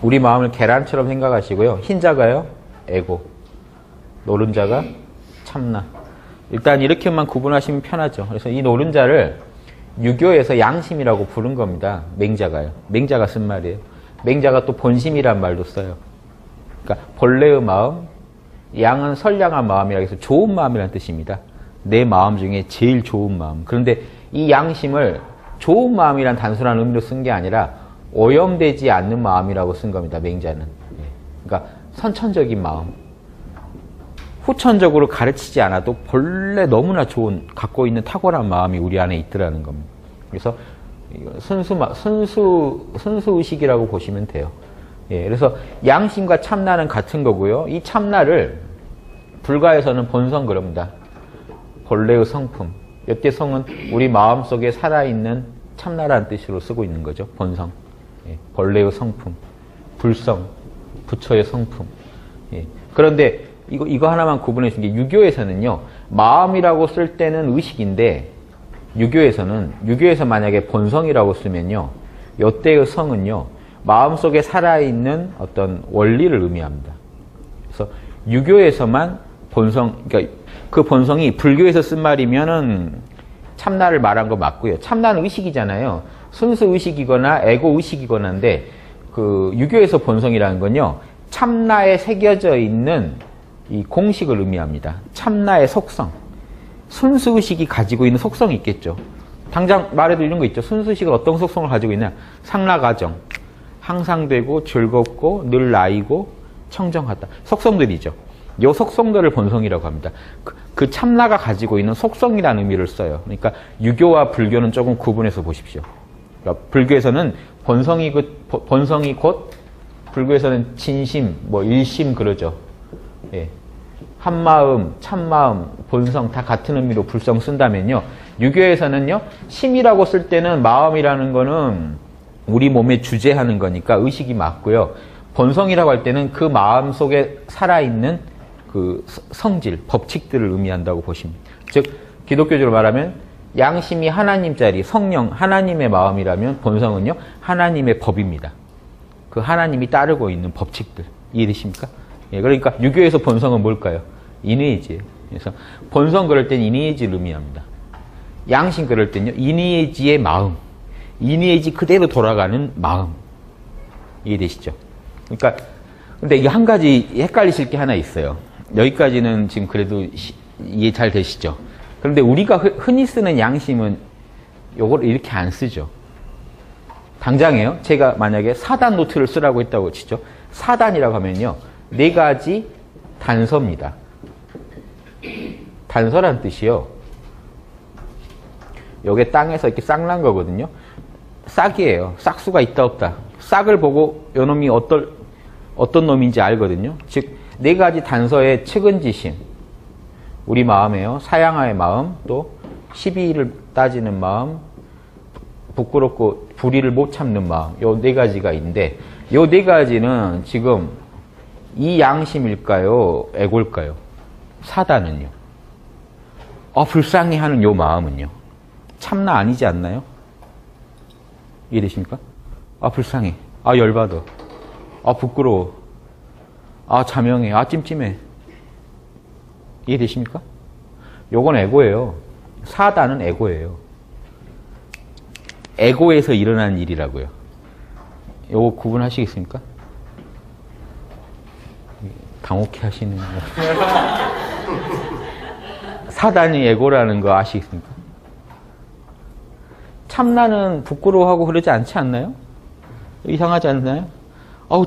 우리 마음을 계란처럼 생각하시고요. 흰자가요, 에고. 노른자가 참나. 일단 이렇게만 구분하시면 편하죠. 그래서 이 노른자를 유교에서 양심이라고 부른 겁니다. 맹자가요. 맹자가 쓴 말이에요. 맹자가 또 본심이란 말도 써요. 그러니까 본래의 마음, 양은 선량한 마음이라 해서 좋은 마음이라는 뜻입니다. 내 마음 중에 제일 좋은 마음. 그런데 이 양심을 좋은 마음이란 단순한 의미로 쓴 게 아니라 오염되지 않는 마음이라고 쓴 겁니다. 맹자는. 그러니까 선천적인 마음. 후천적으로 가르치지 않아도 본래 너무나 좋은 갖고 있는 탁월한 마음이 우리 안에 있더라는 겁니다. 그래서 순수의식이라고 보시면 돼요. 그래서 양심과 참나는 같은 거고요. 이 참나를 불가에서는 본성 그럽니다. 본래의 성품. 이때 성은 우리 마음속에 살아있는 참나라는 뜻으로 쓰고 있는 거죠. 본성. 본래의 성품. 불성. 부처의 성품. 그런데 이거 하나만 구분해 준 게 유교에서는요. 마음이라고 쓸 때는 의식인데 유교에서 만약에 본성이라고 쓰면요. 이때의 성은요. 마음속에 살아있는 어떤 원리를 의미합니다. 그래서 유교에서만 본성, 그러니까 그 본성이 불교에서 쓴 말이면은 참나를 말한 거 맞고요. 참나는 의식이잖아요. 순수 의식이거나 에고 의식이거나인데 그 유교에서 본성이라는 건요. 참나에 새겨져 있는 이 공식을 의미합니다. 참나의 속성. 순수 의식이 가지고 있는 속성이 있겠죠. 당장 말해도 이런 거 있죠. 순수 의식은 어떤 속성을 가지고 있냐? 상라가정. 항상 되고 즐겁고 늘 나이고 청정하다. 속성들이죠. 이 속성들을 본성이라고 합니다. 그 참나가 가지고 있는 속성이라는 의미를 써요. 그러니까 유교와 불교는 조금 구분해서 보십시오. 그러니까 불교에서는 본성이 곧 불교에서는 진심, 일심 그러죠. 한마음, 참마음, 본성 다 같은 의미로 불성 쓴다면요. 유교에서는요. 심이라고 쓸 때는 마음이라는 거는 우리 몸에 주재하는 거니까 의식이 맞고요. 본성이라고 할 때는 그 마음 속에 살아있는 그 성질, 법칙들을 의미한다고 보십니다. 즉 기독교적으로 말하면 양심이 하나님짜리, 성령, 하나님의 마음이라면 본성은요. 하나님의 법입니다. 그 하나님이 따르고 있는 법칙들. 이해되십니까? 그러니까 유교에서 본성은 뭘까요? 이니에지예요. 그래서 본성 그럴 땐 이니에지를 의미합니다. 양심 그럴 땐요. 이니에지의 마음. 이니에지 그대로 돌아가는 마음. 이해되시죠? 그러니까 근데 이게 한 가지 헷갈리실 게 하나 있어요. 여기까지는 지금 그래도 이해 잘 되시죠? 그런데 우리가 흔히 쓰는 양심은 요걸 이렇게 안 쓰죠. 당장에요. 제가 만약에 사단 노트를 쓰라고 했다고 치죠. 사단이라고 하면요. 4가지 단서입니다. 단서란 뜻이요. 요게 땅에서 이렇게 싹 난 거거든요. 싹이에요. 싹수가 있다 없다. 싹을 보고 요 놈이 어떤 놈인지 알거든요. 즉 4가지 단서의 측은지심. 우리 마음에요. 사양아의 마음, 또 시비를 따지는 마음, 부끄럽고 불의를 못 참는 마음. 요 4가지가 있는데 요 4가지는 지금 이 양심일까요? 에고일까요? 사단은요. 불쌍해 하는 요 마음은요. 참나 아니지 않나요? 이해되십니까? 불쌍해. 열받아. 부끄러워. 자명해. 찜찜해. 이해되십니까? 요건 에고예요. 사단은 에고예요. 에고에서 일어난 일이라고요. 요거 구분하시겠습니까? 당혹해 하시는 거. 사단이 에고라는 거 아시겠습니까? 참나는 부끄러워하고 그러지 않지 않나요? 이상하지 않나요?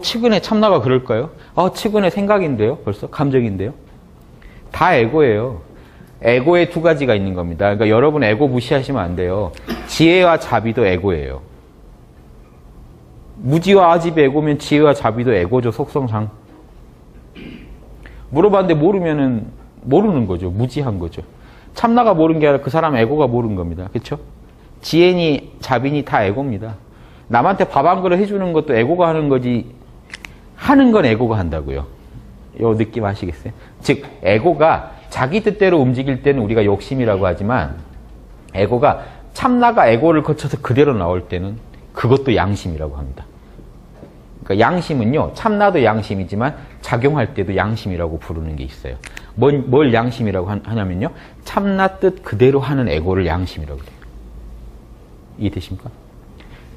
측은해 참나가 그럴까요? 측은해 생각인데요. 벌써 감정인데요. 다 에고예요. 에고의 2가지가 있는 겁니다. 그러니까 여러분 에고 무시하시면 안 돼요. 지혜와 자비도 에고예요. 무지와 아집이 에고면 지혜와 자비도 에고죠. 속성상. 물어봤는데 모르면은 모르는 거죠. 무지한 거죠. 참나가 모르는 게 아니라 그 사람 에고가 모르는 겁니다. 그렇죠? 지혜니 자비니 다 에고입니다. 남한테 밥 한 그릇 해주는 것도 에고가 하는 거지 하는 건 에고가 한다고요. 요 느낌 아시겠어요? 즉 에고가 자기 뜻대로 움직일 때는 우리가 욕심이라고 하지만 에고가 참나가 에고를 거쳐서 그대로 나올 때는 그것도 양심이라고 합니다. 그러니까 양심은요, 참나도 양심이지만 작용할 때도 양심이라고 부르는 게 있어요. 뭘 양심이라고 하냐면요, 참나 뜻 그대로 하는 에고를 양심이라고 해요. 이해되십니까?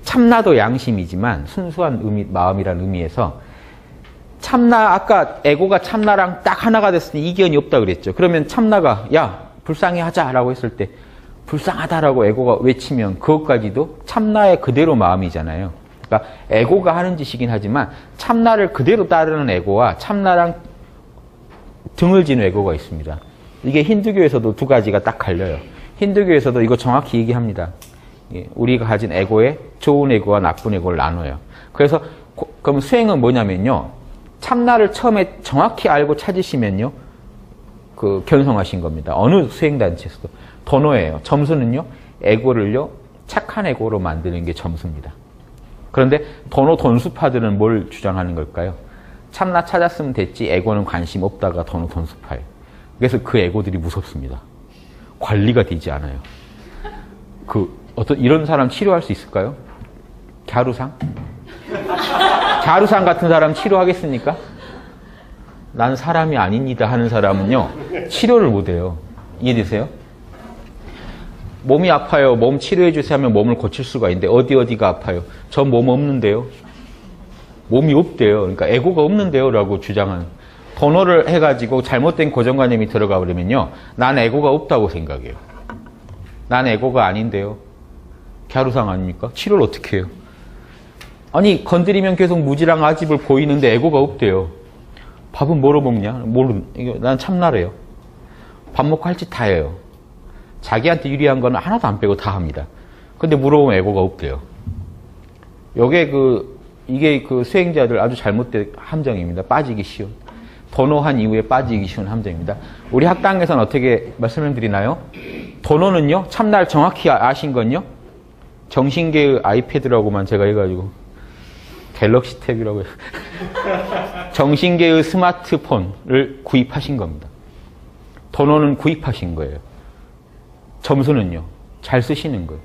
참나도 양심이지만 순수한 마음이라는 의미에서 참나, 아까 에고가 참나랑 딱 하나가 됐으니 이견이 없다 그랬죠. 그러면 참나가 야 불쌍히 하자라고 했을 때 불쌍하다라고 에고가 외치면 그것까지도 참나의 그대로 마음이잖아요. 그러니까 에고가 하는 짓이긴 하지만 참나를 그대로 따르는 에고와 참나랑 등을 지는 에고가 있습니다. 이게 힌두교에서도 두 가지가 딱 갈려요. 힌두교에서도 이거 정확히 얘기합니다. 우리가 가진 에고에 좋은 에고와 나쁜 에고를 나눠요. 그래서 그럼 수행은 뭐냐면요, 참나를 처음에 정확히 알고 찾으시면요, 그 견성하신 겁니다. 어느 수행단체에서도. 도노예요. 점수는요, 에고를요, 착한 에고로 만드는 게 점수입니다. 그런데 도노 돈수파들은 뭘 주장하는 걸까요? 참나 찾았으면 됐지 에고는 관심 없다가 도노 돈수파예요. 그래서 그 에고들이 무섭습니다. 관리가 되지 않아요. 이런 사람 치료할 수 있을까요? 갸루상? 갸루상 같은 사람 치료하겠습니까? 난 사람이 아닙니다 하는 사람은요, 치료를 못해요. 이해되세요? 몸이 아파요. 몸 치료해 주세요 하면 몸을 고칠 수가 있는데 어디가 아파요? 전 몸 없는데요. 몸이 없대요. 그러니까 에고가 없는데요 라고 주장하는. 번호를 해가지고 잘못된 고정관념이 들어가 버리면요, 난 에고가 없다고 생각해요. 난 에고가 아닌데요. 갸루상 아닙니까? 치료를 어떻게 해요? 아니 건드리면 계속 무지랑 아집을 보이는데 에고가 없대요. 밥은 뭐로 먹냐? 난 참나래요. 밥 먹고 할 짓 다 해요. 자기한테 유리한 거는 하나도 안 빼고 다 합니다. 근데 물어보면 에고가 없대요. 이게 그 수행자들 아주 잘못된 함정입니다. 빠지기 쉬운. 도노한 이후에 빠지기 쉬운 함정입니다. 우리 학당에서는 어떻게 말씀을 드리나요? 도노는요, 참나를 정확히 아신 건요, 정신계의 아이패드라고만 제가 해가지고, 갤럭시 탭이라고 해요. 정신계의 스마트폰을 구입하신 겁니다. 도노는 구입하신 거예요. 점수는요, 잘 쓰시는 거예요.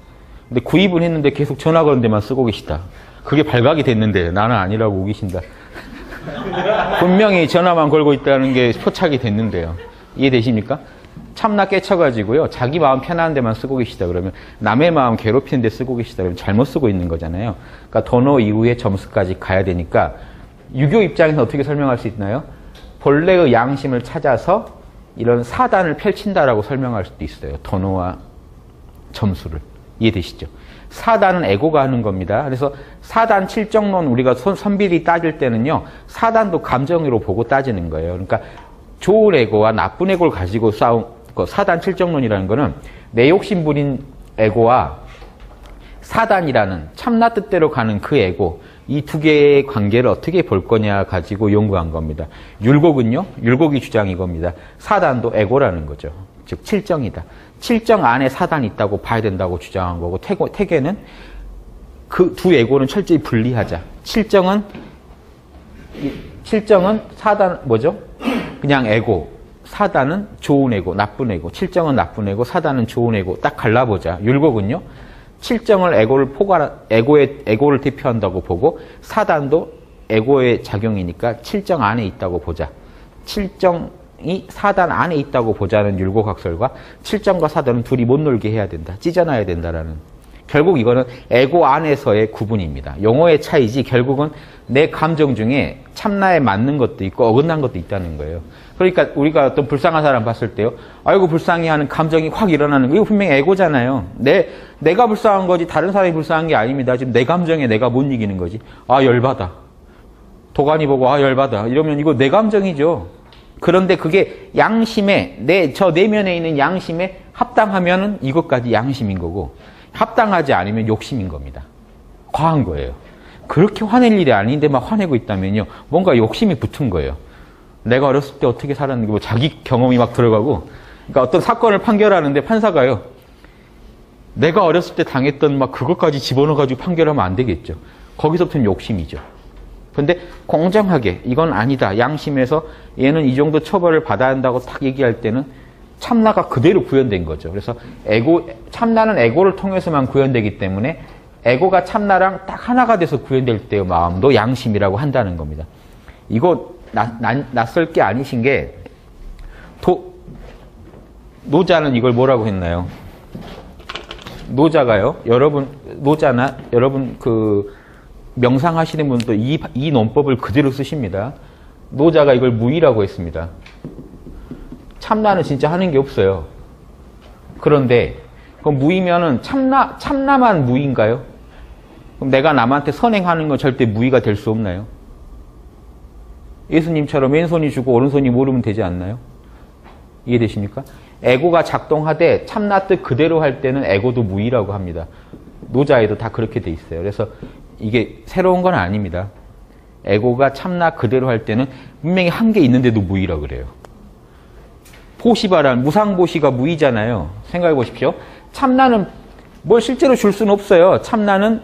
근데 구입은 했는데 계속 전화 거는 데만 쓰고 계시다. 그게 발각이 됐는데 나는 아니라고 우기신다. 분명히 전화만 걸고 있다는 게 포착이 됐는데요. 이해되십니까? 참나 깨쳐가지고요, 자기 마음 편안한 데만 쓰고 계시다 그러면, 남의 마음 괴롭히는 데 쓰고 계시다 그러면 잘못 쓰고 있는 거잖아요. 그러니까 도노 이후에 점수까지 가야 되니까, 유교 입장에서 어떻게 설명할 수 있나요? 본래의 양심을 찾아서 이런 사단을 펼친다라고 설명할 수도 있어요. 도노와 점수를. 이해되시죠? 사단은 에고가 하는 겁니다. 그래서 사단 칠정론 우리가 선비리 따질 때는요, 사단도 감정으로 보고 따지는 거예요. 그러니까 좋은 에고와 나쁜 에고를 가지고 싸운 사단 칠정론이라는 거는 내 욕심 부린 에고와 사단이라는 참나 뜻대로 가는 그 에고, 이 두 개의 관계를 어떻게 볼 거냐 가지고 연구한 겁니다. 율곡은요, 율곡이 주장 이겁니다. 사단도 에고라는 거죠. 즉 칠정이다. 칠정 안에 사단이 있다고 봐야 된다고 주장한 거고, 태계는 그 두 에고는 철저히 분리하자. 칠정은 사단 뭐죠? 그냥 에고. 사단은 좋은 에고, 나쁜 에고. 칠정은 나쁜 에고, 사단은 좋은 에고. 딱 갈라보자. 율곡은요, 칠정을 에고를 대표한다고 보고, 사단도 에고의 작용이니까 칠정 안에 있다고 보자. 칠정이 사단 안에 있다고 보자는 율곡학설과 칠정과 사단은 둘이 못 놀게 해야 된다. 찢어놔야 된다라는. 결국 이거는 에고 안에서의 구분입니다. 용어의 차이지 결국은 내 감정 중에 참나에 맞는 것도 있고 어긋난 것도 있다는 거예요. 그러니까 우리가 어떤 불쌍한 사람 봤을 때요, 아이고 불쌍해 하는 감정이 확 일어나는 거, 이거 분명히 에고잖아요. 내가 불쌍한 거지 다른 사람이 불쌍한 게 아닙니다. 지금 내 감정에 내가 못 이기는 거지. 아 열받아. 도가니 보고 아 열받아. 이러면 이거 내 감정이죠. 그런데 그게 양심에, 저 내면에 있는 양심에 합당하면은 이것까지 양심인 거고, 합당하지 않으면 욕심인 겁니다. 과한 거예요. 그렇게 화낼 일이 아닌데 막 화내고 있다면요, 뭔가 욕심이 붙은 거예요. 내가 어렸을 때 어떻게 살았는지 뭐 자기 경험이 막 들어가고, 그러니까 어떤 사건을 판결하는데 판사가요, 내가 어렸을 때 당했던 막 그것까지 집어넣어가지고 판결하면 안 되겠죠. 거기서부터는 욕심이죠. 근데 공정하게 이건 아니다, 양심에서 얘는 이 정도 처벌을 받아야 한다고 딱 얘기할 때는 참나가 그대로 구현된 거죠. 그래서 참나는 에고를 통해서만 구현되기 때문에 에고가 참나랑 딱 하나가 돼서 구현될 때의 마음도 양심이라고 한다는 겁니다. 이거 낯설 게 아니신 게 노자는 이걸 뭐라고 했나요? 노자가요. 여러분 그 명상하시는 분도 이 논법을 그대로 쓰십니다. 노자가 이걸 무의라고 했습니다. 참나는 진짜 하는 게 없어요. 그런데 그 무의면은 참나만 무의인가요? 그럼 내가 남한테 선행하는 건 절대 무의가 될 수 없나요? 예수님처럼 왼손이 주고 오른손이 모르면 되지 않나요? 이해되십니까? 에고가 작동하되 참나 뜻 그대로 할 때는 에고도 무의라고 합니다. 노자에도 다 그렇게 돼 있어요. 그래서 이게 새로운 건 아닙니다. 에고가 참나 그대로 할 때는 분명히 한 게 있는데도 무의라고 그래요. 보시바란 무상보시가 무의잖아요. 생각해 보십시오. 참나는 뭘 실제로 줄 수는 없어요. 참나는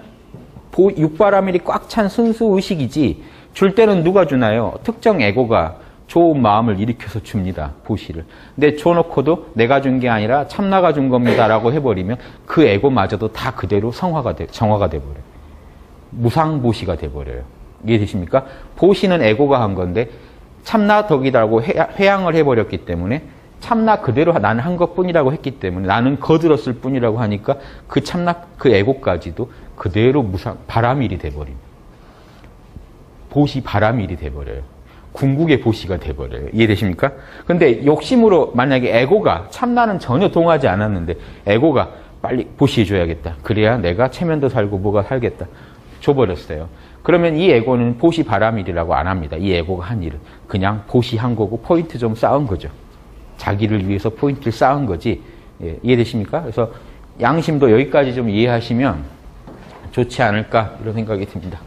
육바라밀이 꽉 찬 순수 의식이지 줄 때는 누가 주나요? 특정 에고가 좋은 마음을 일으켜서 줍니다. 보시를. 근데 줘놓고도 내가 준 게 아니라 참나가 준 겁니다 라고 해버리면 그 에고마저도 다 그대로 정화가 돼버려요. 무상보시가 돼버려요. 이해되십니까? 보시는 에고가 한 건데 참나 덕이라고 회양을 해버렸기 때문에 참나 그대로 나는 한 것뿐이라고 했기 때문에 나는 거들었을 뿐이라고 하니까 그 참나 그 에고까지도 그대로 바라밀이 돼버립니다. 보시 바라밀이 돼버려요. 궁극의 보시가 돼버려요. 이해되십니까? 근데 욕심으로 만약에 에고가 참나는 전혀 동하지 않았는데 에고가 빨리 보시해줘야겠다. 그래야 내가 체면도 살고 뭐가 살겠다. 줘버렸어요. 그러면 이 에고는 보시 바라밀이라고 안 합니다. 이 에고가 한 일은 그냥 보시한 거고 포인트 좀 쌓은 거죠. 자기를 위해서 포인트를 쌓은 거지. 예, 이해되십니까? 그래서 양심도 여기까지 좀 이해하시면 좋지 않을까 이런 생각이 듭니다.